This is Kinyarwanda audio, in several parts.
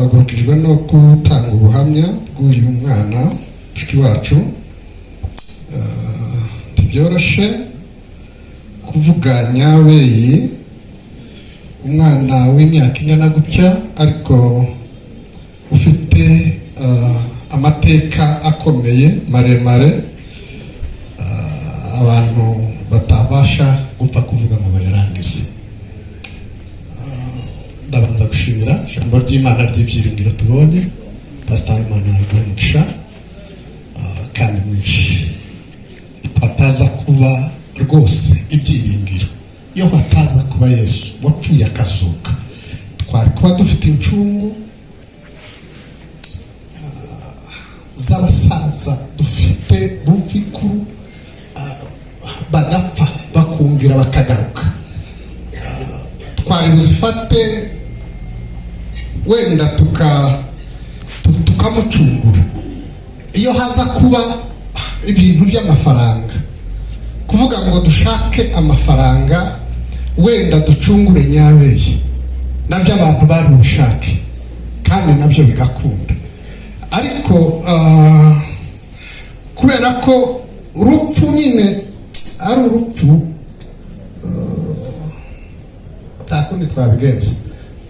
twagurukijwe no gutanga ubuhamya bw'uyu mwana mushiki wacu. Tibyoroshe kuvuga Nyabeyi, umwana w'imyaka ingana gutya ariko ufite amateka akomeye maremare abantu batabasha gupfa kuvuga ngo bayarangize. Ndabanza gushimira ijambo ry'Imana ry'ibyiringiro tubonye, Pastor Imana y'umugisha kandi mwinshi. Hataza kuba rwose ibyiringiro, iyo hataza kuba Yesu wapfuye akazuka, twari kuba dufite incungu z'abasaza dufite bumvikuru bagapfa bakumvira bakagaruka. Twari buzifate wenda tukamucungura iyo haza kuba ibintu by'amafaranga, kuvuga ngo dushake amafaranga wenda ducungure Nyabeyi, nabyo abantu bari bushake kandi nabyo bigakunda. Ariko kubera ko urupfu nyine ari urupfu, takundi twabigenza.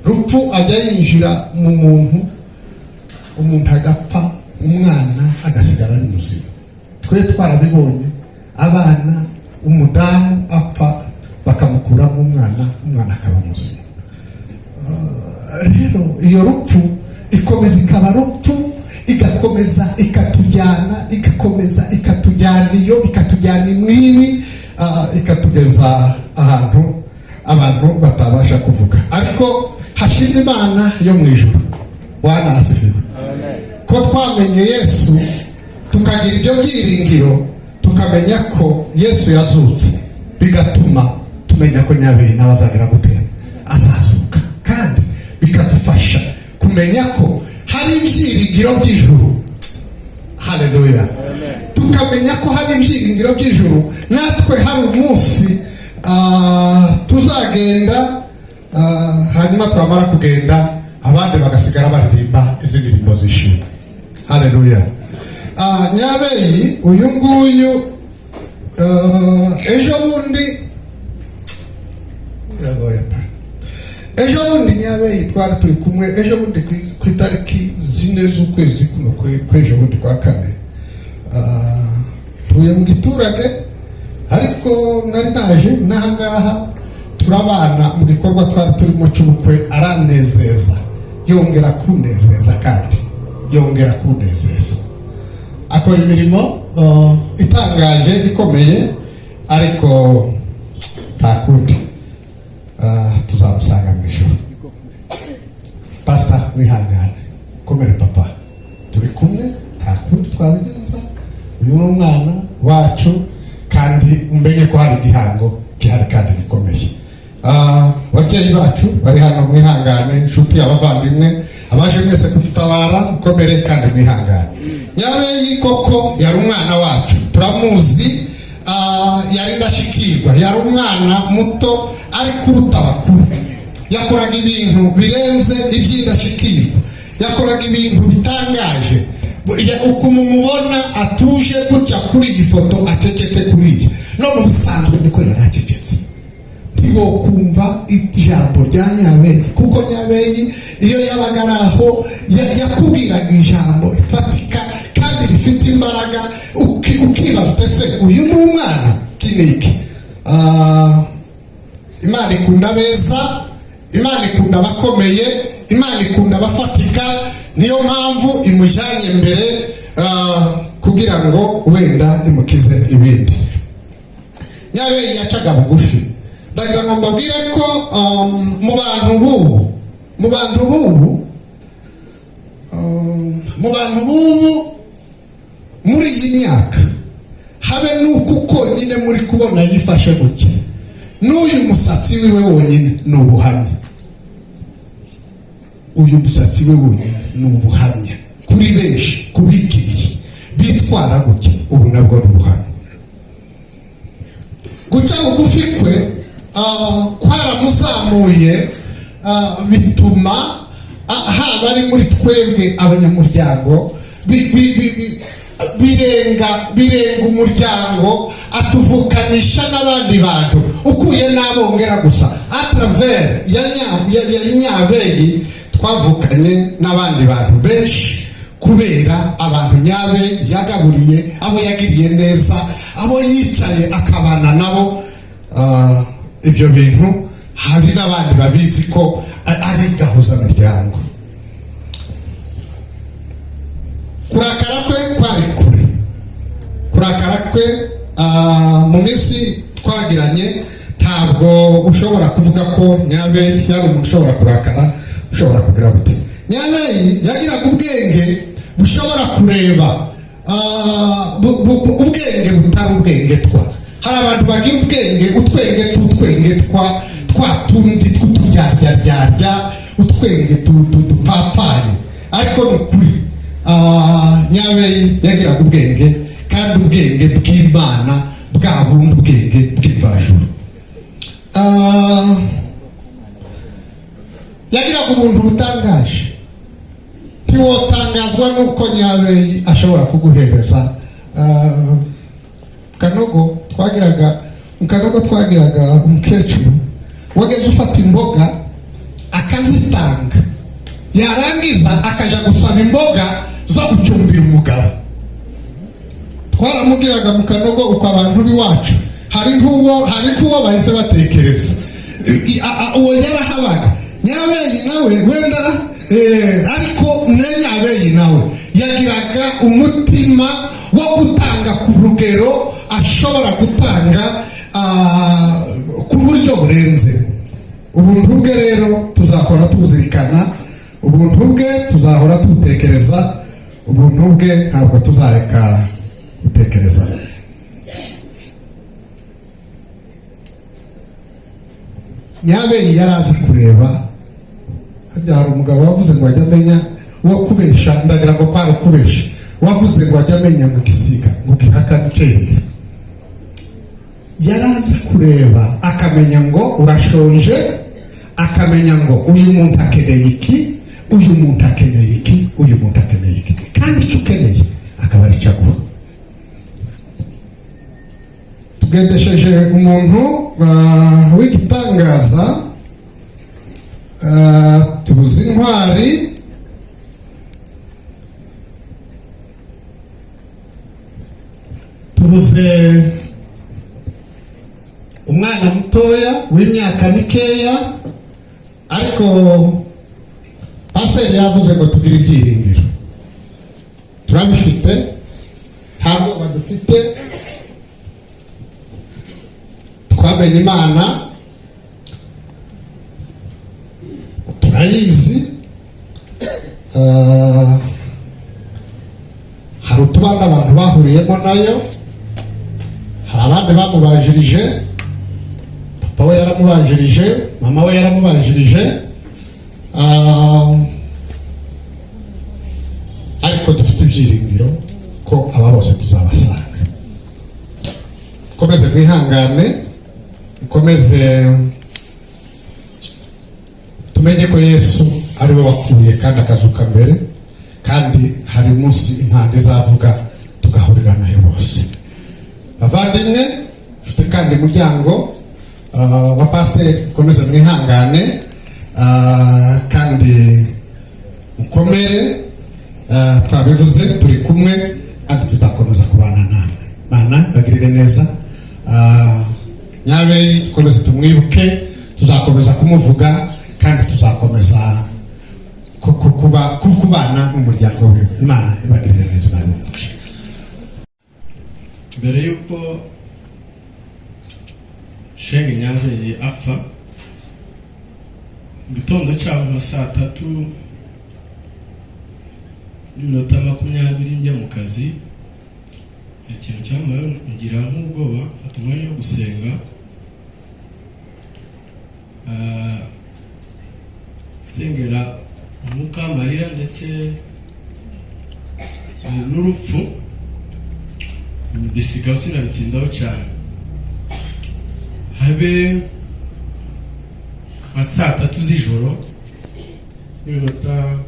Rupfu ajya yinjira mu umuntu agapfa, umwana agasigara ari muzima. Twe twarabibonye, abana umudamu apfa bakamukuramo umwana akaba muzima. Rero iyo rupfu ikomeza ikaba rupfu, igakomeza ikatujyana, igakomeza ikatujyana iyo ikatujyana imwibi, ikatugeza ahantu abantu batabasha kuvuga. Ariko hashimwe Imana yo mu ijuru, wanasifiwe ko twamenye Yesu, tukagira ibyo byiringiro, tukamenya ko Yesu yazutse, bigatuma tumenya ko Nyabeyi n'abazagira gutera azazuka, kandi bikadufasha kumenya ko hari ibyiringiro by'ijuru. Haleluya. Tukamenya ko hari ibyiringiro by'ijuru, natwe hari umunsi tuzagenda, hanyuma twamara kugenda abandi bagasigara baririmba izi ndirimbo zishimwe. Haleluya. Nyabeyi uyu nguyu ejo bundi Nyabeyi twari turi kumwe ejo bundi ku itariki 4 z'ukwezi kuno kw'ejo bundi kwa kane. Tuye mu giturage, ariko nari naje n'ahangaha turabana mu gikorwa twari turimo cy'ubukwe. Aranezeza, yongera kunezeza, kandi yongera kunezeza, akora imirimo itangaje ikomeye. Ariko takundi tuzamusanga mu ijuru. Pastor wihangane, komere papa, turi kumwe, takundi twabigenza. Uyu ni umwana wacu, kandi umenye ko hari igihango gihari kandi gikomeye. Ababyeyi bacu bari hano, mwihangane. Inshuti, abavandimwe, abaje mwese kudutabara, mukomere kandi mwihangane. Nyabeyi koko yari umwana wacu, turamuzi. Yari indashyikirwa, yari umwana muto ariko uruta abakuru. Yakoraga ibintu birenze iby'indashyikirwa, yakoraga ibintu bitangaje. Uko mumubona atuje gutya kuri iyi foto, acecetse kuriya, no mu busanzwe niko yari acecetse. Ntiwo kumva ijambo rya Nyabeyi, kuko Nyabeyi iyo yabaga ari aho yakubwiraga ijambo rifatika kandi rifite imbaraga, ukibaza se uyu ni umwana kiniki. Imana ikunda beza, Imana ikunda abakomeye, Imana ikunda abafatika. Niyo mpamvu imujyanye mbere kugira ngo wenda imukize ibindi. Nyabeyi yacaga bugufi. Ndagira ngo mbabwire ko mu bantu bubu muri iyi myaka, habe nuko konyine muri kubona yifashe gutya, n'uyu musatsi wiwe wonyine ni ubuhamya. Uyu musatsi we wonyine ni ubuhamya kuri benshi, kubikiriye bitwara gutya, ubu nabwo ni ubuhamya. Guca bugufi kwe kwaramuzamuye, bituma haba ari muri twebwe abanyamuryango birenga umuryango, atuvukanisha n'abandi bantu ukuye n'abongera gusa. Atravers ya Nyabeli twavukanye n'abandi bantu benshi, kubera abantu Nyabeli yagaburiye, abo yagiriye neza, abo yicaye akabana nabo. Ibyo bintu hari n'abandi babizi ko ari gahuza miryango. Kurakara kwe kwari kure, kurakara kwe mu minsi twagiranye ntabwo ushobora kuvuga ko Nyabeli yari umuntu ushobora kurakara, ushobora kugira gute. Nyabeli yagiraga ubwenge bushobora kureba, ubwenge butari ubwenge twa. Hari abantu bagira ubwenge, utwenge twa tundi tw'uturyarya, utwenge dupapanye, ariko ni ukuri Nyabeli yagiraga ubwenge, kandi ubwenge bw'Imana, bwa bundi ubwenge bw'imvajuru. Yagiraga ubuntu butangaje, ntiwotangazwa nuko Nyabeli ashobora kuguhereza Kanogo twagiraga umukecuru wageze ufata imboga akazitanga, yarangiza akaja gusaba imboga zo gucumbira umugabo. Twaramugiraga mu Kanogo uko abantu biwacu hari kuwo bahise batekereza uwo yarahabaga. Nyabeli nawe wenda ariko Nyabeli nawe yagiraga umutima wo gutanga ku rugero ashobora gutanga ku buryo burenze. Ubuntu bwe rero tuzahora tuzirikana, ubuntu bwe tuzahora tutekereza, ubuntu bwe ntabwo tuzareka gutekereza. Nyabeli yari azi kureba. Hari umugabo wavuze ngo ajya amenya wo kubesha, ndagira ngo kwari kubesha, wavuze ngo ajya amenya ngo igisiga ngo gihaka niceye. Yari azi kureba akamenya ngo urashonje, akamenya ngo uyu muntu akeneye iki, uyu muntu akeneye iki, uyu muntu akeneye iki, kandi icyo ukeneye akaba ari cyaguha. Tugendesheje umuntu w'igitangaza, tubuze intwari, tubuze umwana mutoya w'imyaka mikeya, ariko pasiteri yavuze ngo tugire ibyiringiro. Turabifite, ntabwo badufite, twamenye Imana, turayizi. Hari utubanda abantu bahuriyemo nayo, hari abandi bamubajirije, papa we yaramubajirije, mama we yaramubajirije, ariko dufite ibyiringiro ko aba bose tuzabasanga. Mukomeze mwihangane, mukomeze tumenye ko Yesu ari we wapfuye kandi akazuka mbere, kandi hari umunsi impande zavuga tugahurira nayo bose. Bavandimwe, ufite kandi umuryango wa pasiteri, mukomeze mwihangane kandi mukomere. Twabivuze turi kumwe kandi tuzakomeza kubana namwe. Mana bagirire neza. Nyabeli dukomeze tumwibuke, tuzakomeza kumuvuga kandi tuzakomeza kubana n'umuryango we. Imana ibagirire neza. Mbere yuko Shenge Nyabeli apfa, mu gitondo cyaho nka saa 3:20 njya mu kazi, ikintu cyamaye ngira nk'ubwoba, mfata umwanya wo gusenga. Nsengera umwuka amarira ndetse n'urupfu, bisigaye sinabitindaho cyane. Habe nka saa 3 z'ijoro n'iminota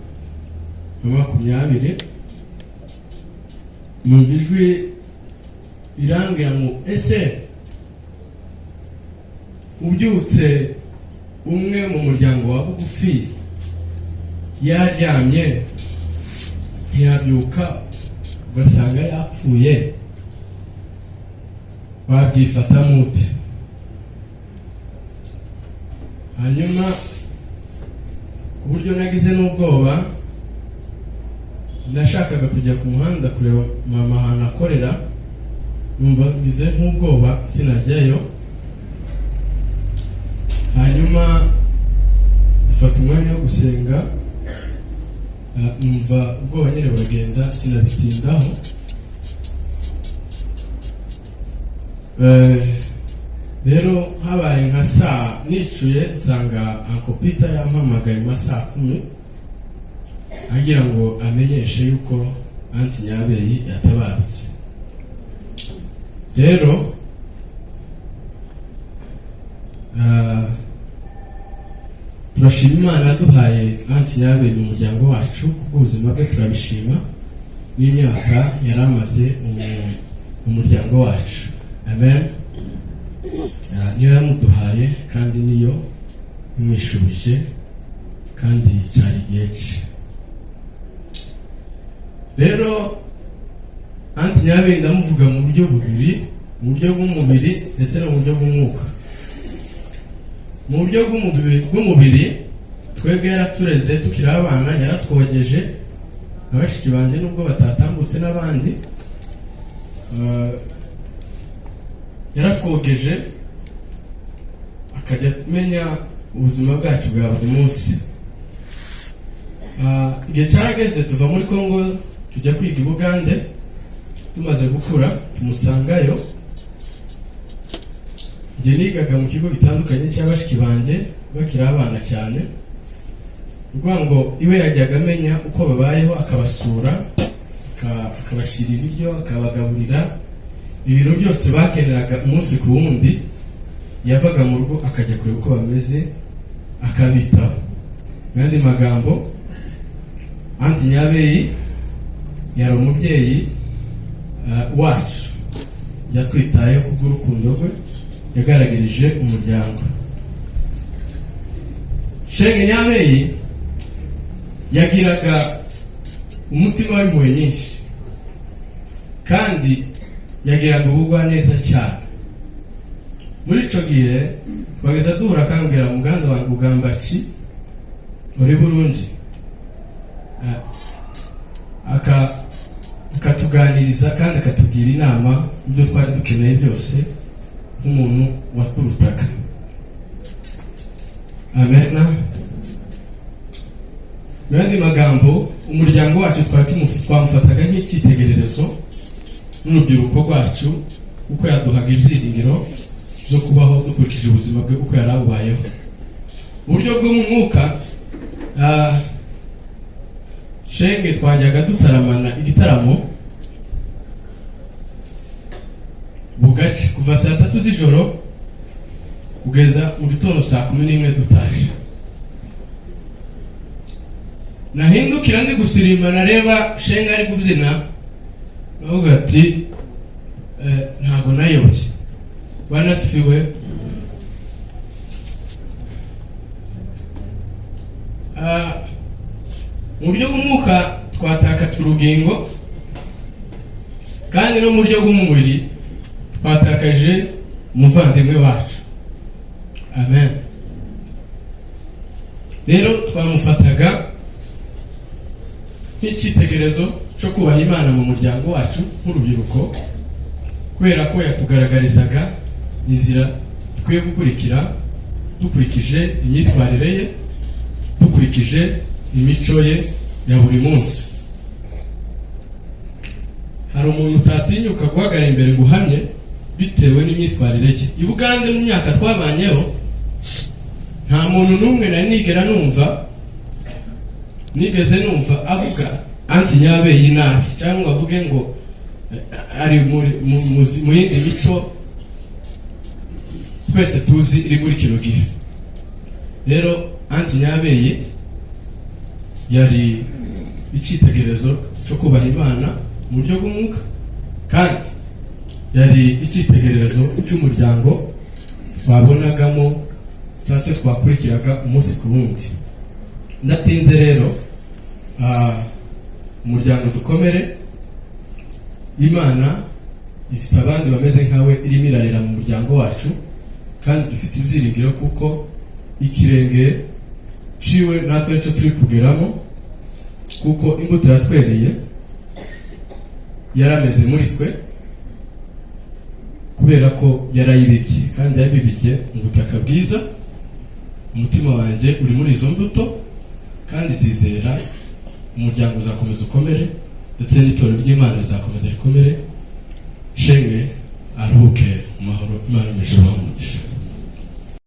20 numva ijwi irambwira ngo ese ubyutse umwe mu muryango wa bugufi yaryamye ntiyabyuka ugasanga yapfuye wabyifata mute? Hanyuma ku buryo nagize n'ubwoba nashakaga kujya ku muhanda kureba mama ahantu akorera, numva ngize nk'ubwoba sinajyayo. Hanyuma dufata umwanya wo gusenga, numva ubwoba nyine buragenda sinabitindaho. Rero habaye nka saa nicuye nsanga Uncle Peter yampamagaye mu saa 10 agira ngo amenyeshe yuko Anti Nyabeyi yatabarutse. Rero turashima Imana yaduhaye Anti Nyabeyi mu muryango wacu, ubuzima bwe turabishima n'imyaka yaramaze mu muryango wacu. Amen. Niyo yamuduhaye kandi niyo imwishubije kandi cyari igihe cye. Rero Anti Nyabeyi ndamuvuga mu buryo bubiri, mu buryo bw'umubiri ndetse no mu buryo bw'umwuka. Mu buryo bw'umubiri twebwe yaratureze tukiri abana, yaratwogeje abashiki banjye nubwo batatambutse n'abandi, yaratwogeje akajya menya ubuzima bwacu bwa buri munsi. Igihe cyarageze tuva muri Kongo tujya kwiga i Bugande, tumaze gukura tumusangayo. Njye nigaga mu kigo bitandukanye cy'abashiki banjye bakiri abana cyane, ngo iwe yajyaga amenya uko babayeho, akabasura, akabashyira ibiryo, akabagaburira ibintu byose bakeneraga umunsi ku wundi. Yavaga mu rugo akajya kureba uko bameze akabitaho. N'andi magambo, Anti Nyabeyi yari umubyeyi wacu, yatwitayeho kubw'urukundo rwe yagaragarije umuryango. Shenge Nyabeyi yagiraga umutima w'impuhwe nyinshi kandi yagiraga ubugwaneza cyane. Muri ico gihe twageza duhura akambwira muganda wangu Ugambaki uri Burundi, akatuganiriza kandi akatubwira inama ibyo twari dukeneye byose nk'umuntu waturutaga. Amen. N'andi magambo, umuryango wacu twamufataga nk'icyitegererezo n'urubyiruko rwacu, uko yaduhaga ibyiringiro zo kubaho dukurikije ubuzima bwe uko yari abubayeho. Uburyo bwo mu mwuka, Shenge twajyaga dutaramana igitaramo bugace kuva saa 3 z'ijoro kugeza mu gitondo saa 11 dutaje. Nahindukira ndi gusirimba nareba Shenge ari kubyina, navuga ati ntago nayobye. Banasifiwe. Mu buryo bw'umwuka twatakaje urugingo, kandi no mu buryo bw'umubiri twatakaje umuvandimwe wacu. Amen. Rero twamufataga nk'icyitegererezo cyo kubaha Imana mu muryango wacu nk'urubyiruko, kubera ko yatugaragarizaga inzira twiye gukurikira dukurikije imyitwarire ye, dukurikije imico ye ya buri munsi. Hari umuntu utatinyuka guhagarara imbere ngo uhamye bitewe n'imyitwarire ye. I Bugande mu myaka twabanyeho nta muntu n'umwe nari nigeze numva avuga Anti Nyabeyi nabi, cyangwa avuge ngo ari mu yindi mico twese tuzi iri muri kino gihe. Rero Anti Nyabeyi yari icyitegererezo cyo kubaha Imana mu buryo bw'umwuka, kandi yari icyitegererezo cy'umuryango twabonagamo cyangwa se twakurikiraga umunsi ku wundi. Ndatinze rero, umuryango Dukomere, Imana ifite abandi bameze nkawe irimo irarera mu muryango wacu, kandi dufite ibyiringiro kuko ikirenge ciwe natwe nicyo turi kugeramo, kuko imbuto yatwereye yarameze muri twe kubera ko yarayibibye, kandi yabibibye mu butaka bwiza. Umutima wanjye uri muri izo mbuto, kandi zizera umuryango uzakomeza ukomere, ndetse n'itorero ry'Imana rizakomeza rikomere. Shenge aruhuke mu mahoro, Imana imujije umugisha.